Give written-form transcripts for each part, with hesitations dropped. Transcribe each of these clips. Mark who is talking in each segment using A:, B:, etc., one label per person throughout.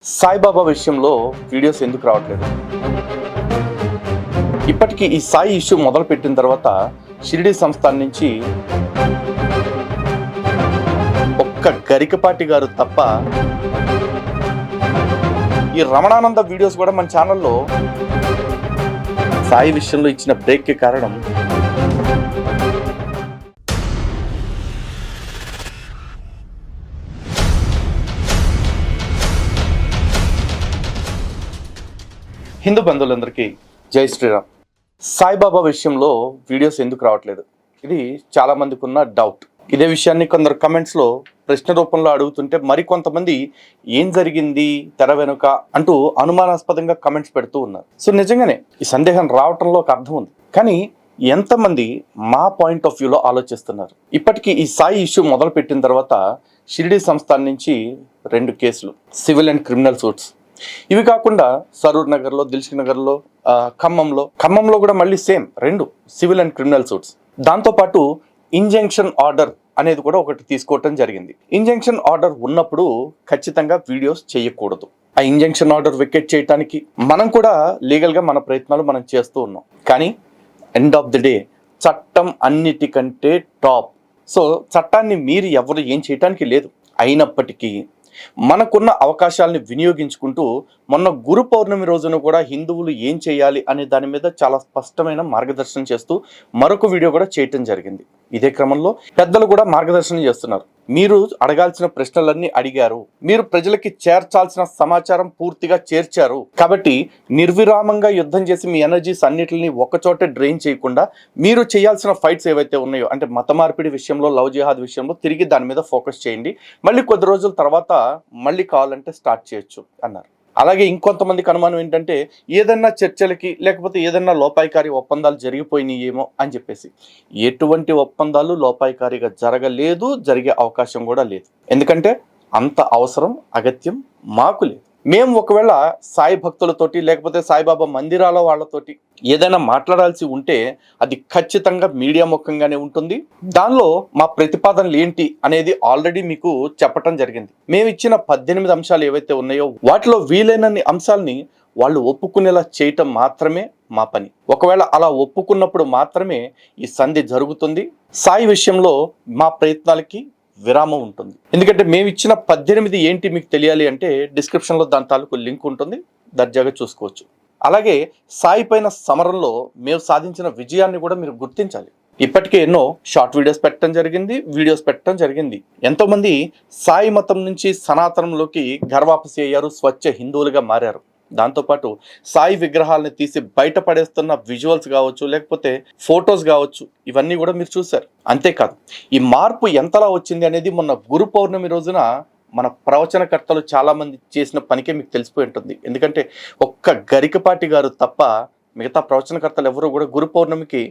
A: సాయిబాబా విషయంలో వీడియోస్ ఎందుకు రావట్లేదు? ఇప్పటికీ ఈ సాయి ఇష్యూ మొదలు పెట్టిన తర్వాత షిరిడి సంస్థాన్ నుంచి ఒక్క గరికపాటి గారు తప్ప ఈ రమణానంద వీడియోస్ కూడా మన ఛానల్లో సాయి విషయంలో ఇచ్చిన బ్రేక్కి కారణం హిందూ బంధువులందరికీ జై శ్రీరామ్. సాయిబాబా విషయంలో వీడియోస్ ఎందుకు రావట్లేదు? ఇది చాలా మందికి ఉన్న డౌట్. ఇదే విషయాన్ని కొందరు కమెంట్స్లో ప్రశ్న రూపంలో అడుగుతుంటే మరికొంతమంది ఏం జరిగింది తెర వెనుక అంటూ అనుమానాస్పదంగా కమెంట్స్ పెడుతూ ఉన్నారు. సో నిజంగానే ఈ సందేహం రావటంలో ఒక అర్థం ఉంది. కానీ ఎంతమంది మా పాయింట్ ఆఫ్ వ్యూలో ఆలోచిస్తున్నారు? ఇప్పటికీ ఈ సాయి ఇష్యూ మొదలు పెట్టిన తర్వాత షిరిడి సంస్థాన్ నుంచి 2 కేసులు, సివిల్ అండ్ క్రిమినల్ సూట్స్. ఇవి కాకుండా సరూర్ నగర్లో, దిల్సుఖ్ నగర్లో, ఖమ్మంలో కూడా మళ్ళీ same 2 civil and criminal suits. దాంతోపాటు ఇంజంక్షన్ ఆర్డర్ అనేది కూడా ఒకటి తీసుకోవటం జరిగింది. ఇంజంక్షన్ ఆర్డర్ ఉన్నప్పుడు ఖచ్చితంగా వీడియోస్ చేయకూడదు. ఆ ఇంజంక్షన్ ఆర్డర్ వికెట్ చేయడానికి మనం కూడా లీగల్గా మన ప్రయత్నాలు మనం చేస్తూ ఉన్నాం. కానీ ఎండ్ ఆఫ్ ది డే చట్టం అన్నిటికంటే టాప్. సో చట్టాన్ని మీరి ఎవరు ఏం చేయటానికి లేదు. అయినప్పటికీ మనకున్న అవకాశాలని వినియోగించుకుంటూ మొన్న గురు పౌర్ణమి రోజున కూడా హిందువులు ఏం చేయాలి అనే దాని మీద చాలా స్పష్టమైన మార్గదర్శనం చేస్తూ మరొక వీడియో కూడా చేయటం జరిగింది. ఇదే క్రమంలో పెద్దలు కూడా మార్గదర్శనం చేస్తున్నారు. మీరు అడగాల్సిన ప్రశ్నలన్నీ అడిగారు, మీరు ప్రజలకి చేర్చాల్సిన సమాచారం పూర్తిగా చేర్చారు. కాబట్టి నిర్విరామంగా యుద్ధం చేసి మీ ఎనర్జీస్ అన్నిటిని ఒకచోటే డ్రైన్ చేయకుండా మీరు చేయాల్సిన ఫైట్స్ ఏవైతే ఉన్నాయో, అంటే మత మార్పిడి విషయంలో, లవ్ జిహాద్ విషయంలో తిరిగి దాని మీద ఫోకస్ చేయండి. మళ్ళీ కొద్ది రోజుల తర్వాత మళ్ళీ కావాలంటే స్టార్ట్ చేయొచ్చు అన్నారు. అలాగే ఇంకొంతమందికి అనుమానం ఏంటంటే ఏదన్నా చర్చలకి లేకపోతే ఏదన్నా లోపాయికారి ఒప్పందాలు జరిగిపోయినాయేమో అని చెప్పేసి. ఎటువంటి ఒప్పందాలు లోపాయికారిగా జరగలేదు, జరిగే అవకాశం కూడా లేదు. ఎందుకంటే అంత అవసరం, అగత్యం మాకు లేదు. మేము ఒకవేళ సాయి భక్తులతోటి లేకపోతే సాయిబాబా మందిరాల వాళ్ళతోటి ఏదైనా మాట్లాడాల్సి ఉంటే అది ఖచ్చితంగా మీడియా ముఖంగానే ఉంటుంది. దానిలో మా ప్రతిపాదనలు ఏంటి అనేది ఆల్రెడీ మీకు చెప్పటం జరిగింది. మేము ఇచ్చిన 18 అంశాలు ఏవైతే ఉన్నాయో వాటిలో వీలైనన్ని అంశాలని వాళ్ళు ఒప్పుకునేలా చేయటం మాత్రమే మా పని. ఒకవేళ అలా ఒప్పుకున్నప్పుడు మాత్రమే ఈ సంధి జరుగుతుంది. సాయి విషయంలో మా ప్రయత్నాలకి విరామం ఉంటుంది. ఎందుకంటే మేము ఇచ్చిన 18 ఏంటి మీకు తెలియాలి అంటే డిస్క్రిప్షన్లో దాని తాలూకు లింక్ ఉంటుంది, దర్జాగా చూసుకోవచ్చు. అలాగే సాయి పైన సమరంలో మేము సాధించిన విజయాన్ని కూడా మీరు గుర్తించాలి. ఇప్పటికే ఎన్నో షార్ట్ వీడియోస్ పెట్టడం జరిగింది. ఎంతోమంది సాయి మతం నుంచి సనాతనంలోకి ఘర్వాపసి అయ్యారు, స్వచ్ఛ హిందువులుగా మారారు. దాంతోపాటు సాయి విగ్రహాలను తీసి బయటపడేస్తున్న విజువల్స్ కావచ్చు, లేకపోతే ఫొటోస్ కావచ్చు, ఇవన్నీ కూడా మీరు చూశారు. అంతేకాదు ఈ మార్పు ఎంతలా వచ్చింది అనేది మొన్న గురు పౌర్ణమి రోజున మన ప్రవచనకర్తలు చాలామంది చేసిన పనికే మీకు తెలిసిపోయి ఉంటుంది. ఎందుకంటే ఒక్క గరికపాటి గారు తప్ప మిగతా ప్రవచనకర్తలు ఎవరు కూడా గురు పౌర్ణమికి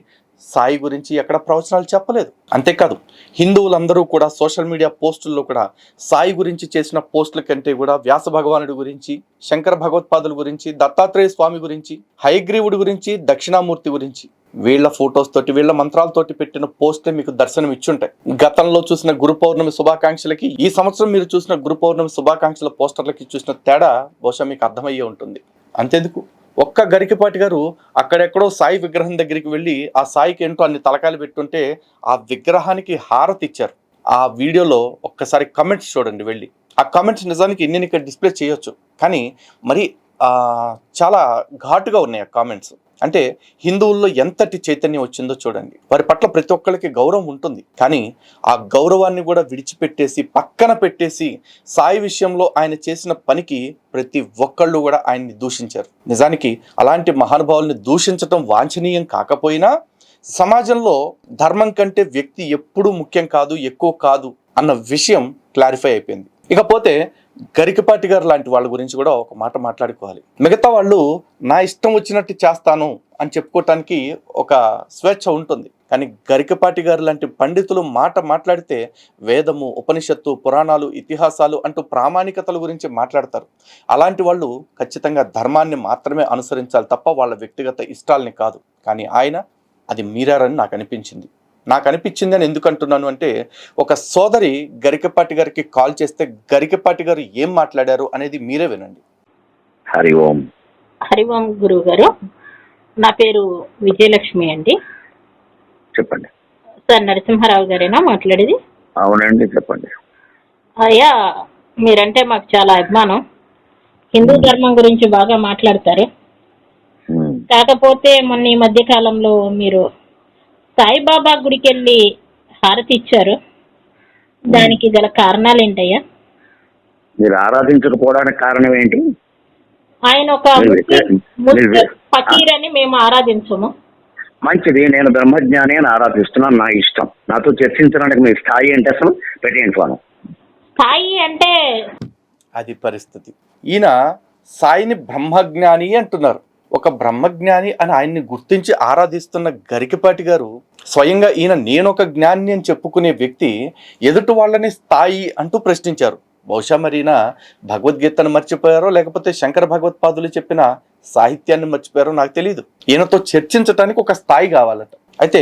A: సాయి గురించి ఎక్కడ ప్రవచనాలు చెప్పలేదు. అంతేకాదు హిందువులందరూ కూడా సోషల్ మీడియా పోస్టుల్లో కూడా సాయి గురించి చేసిన పోస్టుల కంటే కూడా వ్యాస భగవానుడి గురించి, శంకర భగవత్పాదుల గురించి, దత్తాత్రేయ స్వామి గురించి, హయగ్రీవుడి గురించి, దక్షిణామూర్తి గురించి వీళ్ళ ఫొటోస్ తోటి, వీళ్ళ మంత్రాలతోటి పెట్టిన పోస్టులే మీకు దర్శనం ఇచ్చుంటాయి. గతంలో చూసిన గురు పౌర్ణమి శుభాకాంక్షలకి ఈ సంవత్సరం మీరు చూసిన గురు పౌర్ణమి శుభాకాంక్షల పోస్టర్లకి చూసిన తేడా బహుశా మీకు అర్థమయ్యే ఉంటుంది. అంతేందుకు ఒక్క గరికపాటి గారు అక్కడెక్కడో సాయి విగ్రహం దగ్గరికి వెళ్ళి ఆ సాయికి ఏంటో అన్ని తలకాయలు పెట్టుంటే ఆ విగ్రహానికి హారతి ఇచ్చారు. ఆ వీడియోలో ఒక్కసారి కమెంట్స్ చూడండి వెళ్ళి. ఆ కమెంట్స్ నిజానికి నేను ఇక్కడ డిస్ప్లే చేయొచ్చు, కానీ మరి చాలా ఘాటుగా ఉన్నాయి ఆ కామెంట్స్. అంటే హిందువుల్లో ఎంతటి చైతన్యం వచ్చిందో చూడండి. వారి పట్ల ప్రతి ఒక్కరికి గౌరవం ఉంటుంది, కానీ ఆ గౌరవాన్ని కూడా విడిచిపెట్టేసి పక్కన పెట్టేసి సాయి విషయంలో ఆయన చేసిన పనికి ప్రతి ఒక్కళ్ళు కూడా ఆయన్ని దూషించారు. నిజానికి అలాంటి మహానుభావుల్ని దూషించడం వాంఛనీయం కాకపోయినా సమాజంలో ధర్మం కంటే వ్యక్తి ఎప్పుడూ ముఖ్యం కాదు, ఎక్కువ కాదు అన్న విషయం క్లారిఫై అయిపోయింది. ఇకపోతే గరికపాటి గారు లాంటి వాళ్ళ గురించి కూడా ఒక మాట మాట్లాడుకోవాలి. మిగతా వాళ్ళు నా ఇష్టం వచ్చినట్టు చేస్తాను అని చెప్పుకోవటానికి ఒక స్వేచ్ఛ ఉంటుంది, కానీ గరికపాటి గారు లాంటి పండితులు మాట్లాడితే వేదము, ఉపనిషత్తు, పురాణాలు, ఇతిహాసాలు అంటూ ప్రామాణికతల గురించి మాట్లాడతారు. అలాంటి వాళ్ళు ఖచ్చితంగా ధర్మాన్ని మాత్రమే అనుసరించాలి తప్ప వాళ్ళ వ్యక్తిగత ఇష్టాలని కాదు. కానీ ఆయన అది మీరారని నాకు అనిపించింది. నాకు అనిపించింది అని ఎందుకు అంటున్నాను అంటే, ఒక సోదరి గరికపాటి గారికి కాల్ చేస్తే గరికపాటి గారు ఏం మాట్లాడారు అనేది మీరే వినండి.
B: హరి ఓం.
C: హరి ఓం గురువు గారు, నా పేరు విజయలక్ష్మి అండి.
B: చెప్పండి
C: సార్, నరసింహారావు గారేనా మాట్లాడేది?
B: అవునండి, చెప్పండి.
C: అయ్యా, మీరంటే మాకు చాలా అభిమానం. హిందూ ధర్మం గురించి బాగా మాట్లాడతారు. కాకపోతే మొన్న ఈ మధ్య కాలంలో మీరు సాయిబాబా గుడికి వెళ్ళి హారతి ఇచ్చారు. దానికి గల కారణాలు ఏంటయ్యా?
B: మీరు ఆరాధించకపోవడానికి కారణం ఏంటి?
C: ఆయన ఒక ఫకీర్ అని మేము ఆరాధించము.
B: మంచిది, నేను బ్రహ్మజ్ఞాని అని ఆరాధిస్తున్నాను, నా ఇష్టం. నాతో చర్చించడానికి మీ స్థాయి ఏంటి అసలు? పెట్టేంటాను.
C: స్థాయి అంటే
A: అది పరిస్థితి. ఈయన సాయిని బ్రహ్మజ్ఞాని అంటున్నారు. ఒక బ్రహ్మజ్ఞాని అని ఆయన్ని గుర్తించి ఆరాధిస్తున్న గరికపాటి గారు స్వయంగా ఈయన నేనొక జ్ఞాని అని చెప్పుకునే వ్యక్తి ఎదుటి వాళ్ళని స్థాయి అంటూ ప్రశ్నించారు. బహుశా మరి ఈయన భగవద్గీతను మర్చిపోయారో లేకపోతే శంకర భగవత్పాదులు చెప్పిన సాహిత్యాన్ని మర్చిపోయారో నాకు తెలియదు. ఈయనతో చర్చించడానికి ఒక స్థాయి కావాలట. అయితే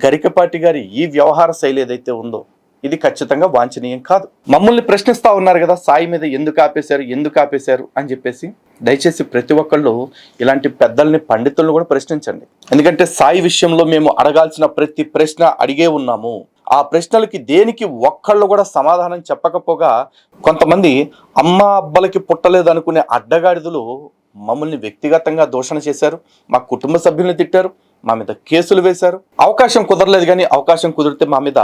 A: గరికపాటి గారి ఈ వ్యవహార శైలి ఏదైతే ఉందో ఇది ఖచ్చితంగా వాంఛనీయం కాదు. మమ్మల్ని ప్రశ్నిస్తా ఉన్నారు కదా, సాయి మీద ఎందుకు ఆపేశారు అని చెప్పేసి. దయచేసి ప్రతి ఒక్కళ్ళు ఇలాంటి పెద్దల్ని, పండితులను కూడా ప్రశ్నించండి. ఎందుకంటే సాయి విషయంలో మేము అడగాల్సిన ప్రతి ప్రశ్న అడిగే ఉన్నాము. ఆ ప్రశ్నలకి దేనికి ఒక్కళ్ళు కూడా సమాధానం చెప్పకపోగా కొంతమంది అమ్మ అబ్బలకి పుట్టలేదు అనుకునే అడ్డగాడిదలు మమ్మల్ని వ్యక్తిగతంగా దూషణ చేశారు, మా కుటుంబ సభ్యుల్ని తిట్టారు, మా మీద కేసులు వేశారు. అవకాశం కుదరలేదు, కానీ అవకాశం కుదిరితే మా మీద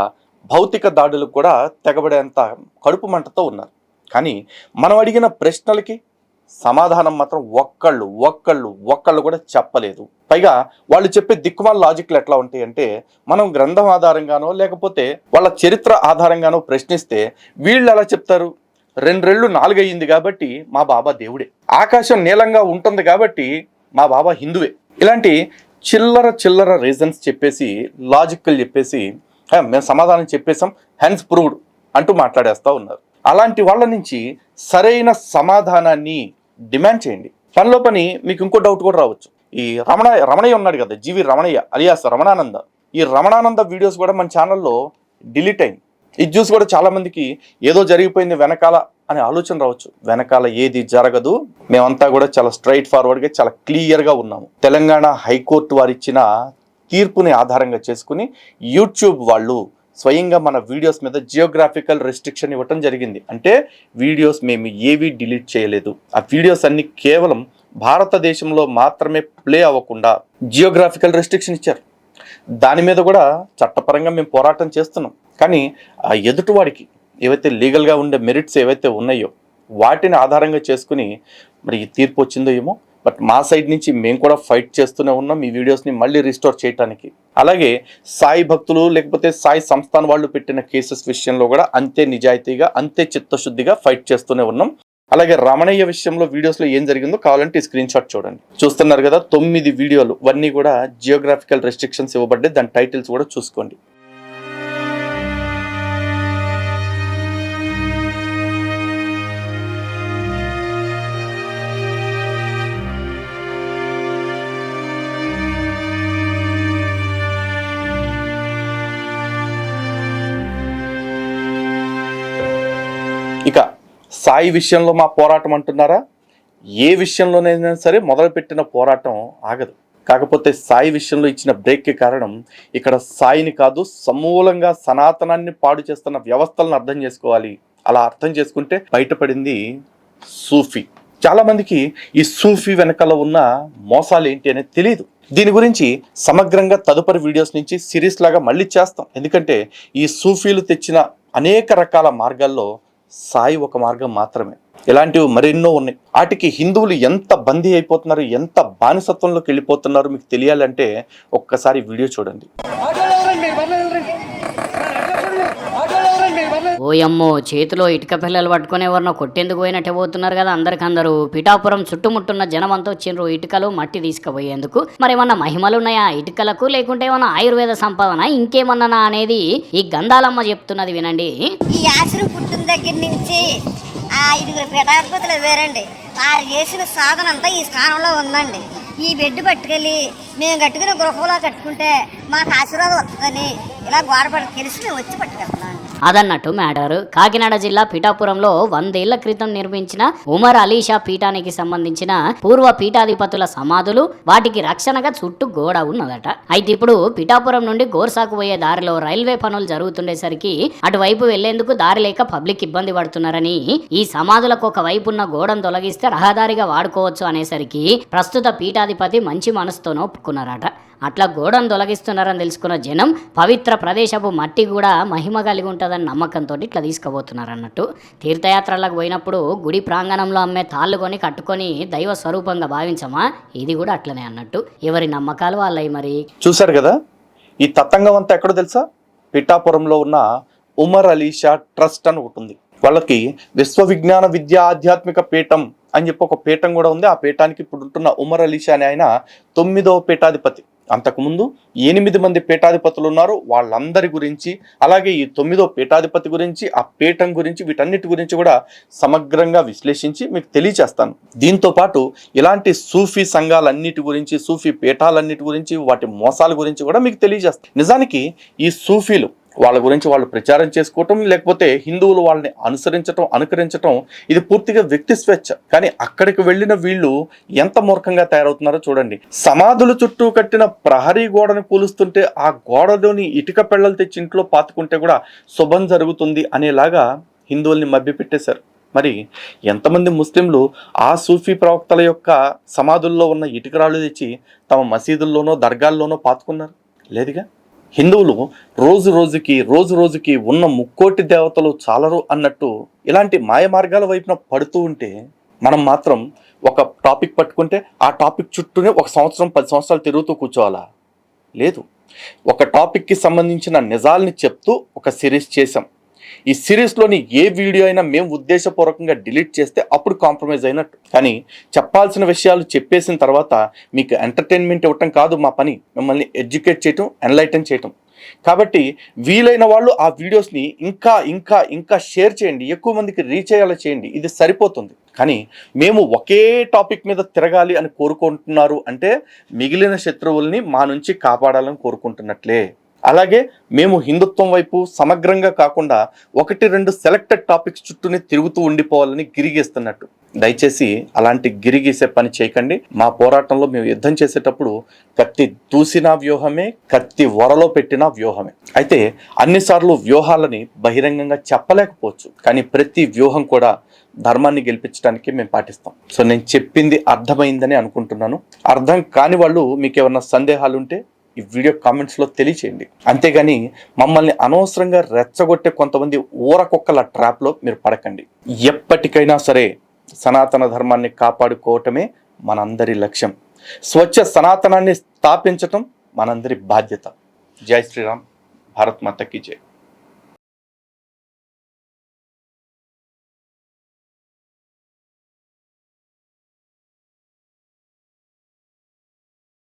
A: భౌతిక దాడులకు కూడా తెగబడేంత కడుపు మంటతో ఉన్నారు. కానీ మనం అడిగిన ప్రశ్నలకి సమాధానం మాత్రం ఒక్కళ్ళు కూడా చెప్పలేదు. పైగా వాళ్ళు చెప్పే దిక్కుమాల లాజిక్లు ఎట్లా ఉంటాయి అంటే, మనం గ్రంథం ఆధారంగానో లేకపోతే వాళ్ళ చరిత్ర ఆధారంగానో ప్రశ్నిస్తే వీళ్ళు ఎలా చెప్తారు, 2 రెళ్ళు 4 అయ్యింది కాబట్టి మా బాబా దేవుడే, ఆకాశం నీలంగా ఉంటుంది కాబట్టి మా బాబా హిందువే. ఇలాంటి చిల్లర రీజన్స్ చెప్పేసి, లాజిక్లు చెప్పేసి మేము సమాధానం చెప్పేసాం, హెన్స్ ప్రూవ్డ్ అంటూ మాట్లాడేస్తూ ఉన్నారు. అలాంటి వాళ్ళ నుంచి సరైన సమాధానాన్ని డిమాండ్ చేయండి. పనిలో పని మీకు ఇంకో డౌట్ కూడా రావచ్చు. ఈ రమణయ్య ఉన్నాడు కదా, జీవి రమణయ్య అలియాస్ రమణానంద, ఈ రమణానంద వీడియోస్ కూడా మన ఛానల్లో డిలీట్ అయింది. ఇది చూసి కూడా చాలా మందికి ఏదో జరిగిపోయింది వెనకాల అనే ఆలోచన రావచ్చు. వెనకాల ఏది జరగదు, మేమంతా కూడా చాలా స్ట్రైట్ ఫార్వర్డ్గా చాలా క్లియర్గా ఉన్నాము. తెలంగాణ హైకోర్టు వారు ఇచ్చిన తీర్పుని ఆధారంగా చేసుకుని యూట్యూబ్ వాళ్ళు స్వయంగా మన వీడియోస్ మీద జియోగ్రాఫికల్ రెస్ట్రిక్షన్ ఇవ్వటం జరిగింది. అంటే వీడియోస్ మేము ఏవి డిలీట్ చేయలేదు. ఆ వీడియోస్ అన్ని కేవలం భారతదేశంలో మాత్రమే ప్లే అవ్వకుండా జియోగ్రాఫికల్ రెస్ట్రిక్షన్ ఇచ్చారు. దాని మీద కూడా చట్టపరంగా మేము పోరాటం చేస్తున్నాం. కానీ ఆ ఎదుటివాడికి ఏవైతే లీగల్గా ఉండే మెరిట్స్ ఏవైతే ఉన్నాయో వాటిని ఆధారంగా చేసుకుని మరి ఈ తీర్పు వచ్చిందో ఏమో. బట్ మా సైడ్ నుంచి మేము కూడా ఫైట్ చేస్తూనే ఉన్నాం ఈ వీడియోస్ని మళ్ళీ రిస్టోర్ చేయడానికి. అలాగే సాయి భక్తులు లేకపోతే సాయి సంస్థాన్ వాళ్ళు పెట్టిన కేసెస్ విషయంలో కూడా అంతే నిజాయితీగా, అంతే చిత్తశుద్ధిగా ఫైట్ చేస్తూనే ఉన్నాం. అలాగే రమణయ్య విషయంలో వీడియోస్లో ఏం జరిగిందో కావాలంటే ఈ స్క్రీన్ షాట్ చూడండి. చూస్తున్నారు కదా, 9 వీడియోలు, ఇవన్నీ కూడా జియోగ్రాఫికల్ రెస్ట్రిక్షన్స్ ఇవ్వబడ్డాయి. దాని టైటిల్స్ కూడా చూసుకోండి. ఇక సాయి విషయంలో మా పోరాటం అంటున్నారా, ఏ విషయంలోనైనా సరే మొదలుపెట్టిన పోరాటం ఆగదు. కాకపోతే సాయి విషయంలో ఇచ్చిన బ్రేక్కి కారణం ఇక్కడ సాయిని కాదు, సమూలంగా సనాతనాన్ని పాడు చేస్తున్న వ్యవస్థలను అర్థం చేసుకోవాలి. అలా అర్థం చేసుకుంటే బయటపడింది సూఫీ. చాలా మందికి ఈ సూఫీ వెనకాల ఉన్న మోసాలు ఏంటి అనేది తెలియదు. దీని గురించి సమగ్రంగా తదుపరి వీడియోస్ నుంచి సిరీస్ లాగా మళ్ళీ చేస్తాం. ఎందుకంటే ఈ సూఫీలు తెచ్చిన అనేక రకాల మార్గాల్లో సాయి ఒక మార్గం మాత్రమే. ఇలాంటివి మరెన్నో ఉన్నాయి. వాటికి హిందువులు ఎంత బందీ అయిపోతున్నారు, ఎంత బానిసత్వంలోకి వెళ్ళిపోతున్నారు మీకు తెలియాలంటే ఒక్కసారి వీడియో చూడండి.
D: ఓయమ్మో, చేతిలో ఇటుక పిల్లలు పట్టుకుని ఎవరినో కొట్టేందుకు పోయినట్టే పోతున్నారు కదా అందరికందరూ. పిఠాపురం చుట్టుముట్టున్న జనమంతా వచ్చిండ్రు ఇటుకలు మట్టి తీసుకుపోయేందుకు. మరి ఏమన్నా మహిమలు ఉన్నాయా ఇటుకలకు, లేకుంటే ఏమన్నా ఆయుర్వేద సంపాదన ఇంకేమన్నా అనేది ఈ గంధాలమ్మ చెప్తున్నది వినండి.
E: ఈ ఆశ్రమం పుట్టిన దగ్గర నుంచి ఆ 5 పీఠాధిపతులు వేరండి. వారు చేసిన సాధన అంతా ఈ స్థానంలో ఉందండి. ఈ బెడ్ పట్టుకెళ్ళి మేము కట్టుకున్న గృహంలో కట్టుకుంటే మాకు ఆశీర్వాదం వస్తుందని ఇలా గోడ పడి తెలిసి మేము వచ్చి పట్టుకెళ్తున్నాం.
D: అదన్నట్టు మ్యాటర్. కాకినాడ జిల్లా పిఠాపురంలో 100 ఏళ్ల క్రితం నిర్మించిన ఉమర్ అలీషా పీఠానికి సంబంధించిన పూర్వ పీఠాధిపతుల సమాధులు, వాటికి రక్షణగా చుట్టూ గోడ ఉన్నదట. అయితే ఇప్పుడు పిఠాపురం నుండి గోర్సాకు పోయే దారిలో రైల్వే పనులు జరుగుతుండేసరికి అటువైపు వెళ్లేందుకు దారి లేక పబ్లిక్ ఇబ్బంది పడుతున్నారని, ఈ సమాధులకు ఒక వైపు ఉన్న గోడను తొలగిస్తే రహదారిగా వాడుకోవచ్చు అనేసరికి ప్రస్తుత పీఠాధిపతి మంచి మనసుతోనో ఒప్పుకున్నారట. అట్లా గోడను తొలగిస్తున్నారని తెలుసుకున్న జనం పవిత్ర ప్రదేశపు మట్టి కూడా మహిమ కలిగి ఉంటుందని నమ్మకంతో ఇట్లా తీసుకుపోతున్నారు అన్నట్టు. తీర్థయాత్రలకు పోయినప్పుడు గుడి ప్రాంగణంలో అమ్మే తాళ్ళు కొని కట్టుకొని దైవ స్వరూపంగా భావించమా, ఇది కూడా అట్లనే అన్నట్టు. ఎవరి నమ్మకాలు వాళ్ళవి. మరి
A: చూశారు కదా, ఈ తతంగం అంతా ఎక్కడో తెలుసా? పిఠాపురంలో ఉన్న ఉమర్ అలీషా ట్రస్ట్ అని ఒకటి ఉంది. వాళ్ళకి విశ్వవిజ్ఞాన విద్యా ఆధ్యాత్మిక పీఠం అని చెప్పి ఒక పీఠం కూడా ఉంది. ఆ పీఠానికి ఇప్పుడు ఉంటున్న ఉమర్ అలీషా అనే ఆయన 9వ పీఠాధిపతి. అంతకుముందు 8 మంది పీఠాధిపతులు ఉన్నారు. వాళ్ళందరి గురించి, అలాగే ఈ 9వ పీఠాధిపతి గురించి, ఆ పీఠం గురించి, వీటన్నిటి గురించి కూడా సమగ్రంగా విశ్లేషించి మీకు తెలియచేస్తాను. దీంతో పాటు ఇలాంటి సూఫీ సంఘాలన్నిటి గురించి, సూఫీ పీఠాలన్నిటి గురించి, వాటి మోసాల గురించి కూడా మీకు తెలియజేస్తాను. నిజానికి ఈ సూఫీలు వాళ్ళ గురించి వాళ్ళు ప్రచారం చేసుకోవటం, లేకపోతే హిందువులు వాళ్ళని అనుకరించటం ఇది పూర్తిగా వ్యక్తి స్వేచ్ఛ. కానీ అక్కడికి వెళ్ళిన వీళ్ళు ఎంత మూర్ఖంగా తయారవుతున్నారో చూడండి. సమాధుల చుట్టూ కట్టిన ప్రహరీ గోడను కూలుస్తుంటే ఆ గోడలోని ఇటుక పెళ్ళలు తెచ్చి ఇంట్లో పాతుకుంటే కూడా శుభం జరుగుతుంది అనేలాగా హిందువుల్ని మభ్యపెట్టేశారు. మరి ఎంతమంది ముస్లింలు ఆ సూఫీ ప్రవక్తల యొక్క సమాధుల్లో ఉన్న ఇటుకరాళ్ళు తెచ్చి తమ మసీదుల్లోనో దర్గాల్లోనో పాతుకున్నారు? లేదుగా. హిందువులు రోజు రోజుకి ఉన్న 3,000,000 దేవతలు చాలరు అన్నట్టు ఇలాంటి మాయ మార్గాల వైపున పడుతూ ఉంటే మనం మాత్రం ఒక టాపిక్ పట్టుకుంటే ఆ టాపిక్ చుట్టూనే 1 సంవత్సరం 10 సంవత్సరాలు తిరుగుతూ కూర్చోవాలా? లేదు. ఒక టాపిక్కి సంబంధించిన నిజాల్ని చెప్తూ ఒక సిరీస్ చేసాం. ఈ సిరీస్లోని ఏ వీడియో అయినా మేము ఉద్దేశపూర్వకంగా డిలీట్ చేస్తే అప్పుడు కాంప్రమైజ్ అయినట్టు. కానీ చెప్పాల్సిన విషయాలు చెప్పేసిన తర్వాత మీకు ఎంటర్టైన్మెంట్ ఇవ్వటం కాదు మా పని, మిమ్మల్ని ఎడ్యుకేట్ చేయటం, ఎన్లైటన్ చేయటం. కాబట్టి వీలైన వాళ్ళు ఆ వీడియోస్ని ఇంకా షేర్ చేయండి, ఎక్కువ మందికి రీచ్ అయ్యేలా చేయండి. ఇది సరిపోతుంది. కానీ మేము ఒకే టాపిక్ మీద తిరగాలి అని కోరుకుంటున్నారు అంటే మిగిలిన శత్రువుల్ని మా నుంచి కాపాడాలని కోరుకుంటున్నట్లే. అలాగే మేము హిందుత్వం వైపు సమగ్రంగా కాకుండా 1-2 సెలెక్టెడ్ టాపిక్స్ చుట్టూనే తిరుగుతూ ఉండిపోవాలని గిరిగేస్తున్నట్టు. దయచేసి అలాంటి గిరిగీసే పని చేయకండి. మా పోరాటంలో మేము యుద్ధం చేసేటప్పుడు కత్తి దూసిన వ్యూహమే, కత్తి వరలో పెట్టిన వ్యూహమే. అయితే అన్నిసార్లు వ్యూహాలని బహిరంగంగా చెప్పలేకపోవచ్చు, కానీ ప్రతి వ్యూహం కూడా ధర్మాన్ని గెలిపించడానికి మేము పాటిస్తాం. సో నేను చెప్పింది అర్థమైందని అనుకుంటున్నాను. అర్థం కాని వాళ్ళు మీకు ఏమన్నా సందేహాలు ఉంటే ఈ వీడియో కామెంట్స్లో తెలియచేయండి. అంతేగాని మమ్మల్ని అనవసరంగా రెచ్చగొట్టే కొంతమంది ఊరకొక్కల ట్రాప్లో మీరు పడకండి. ఎప్పటికైనా సరే సనాతన ధర్మాన్ని కాపాడుకోవటమే మనందరి లక్ష్యం. స్వచ్ఛ సనాతనాన్ని స్థాపించటం మనందరి బాధ్యత. జై శ్రీరామ్. భారత్ మాతా కీ జై.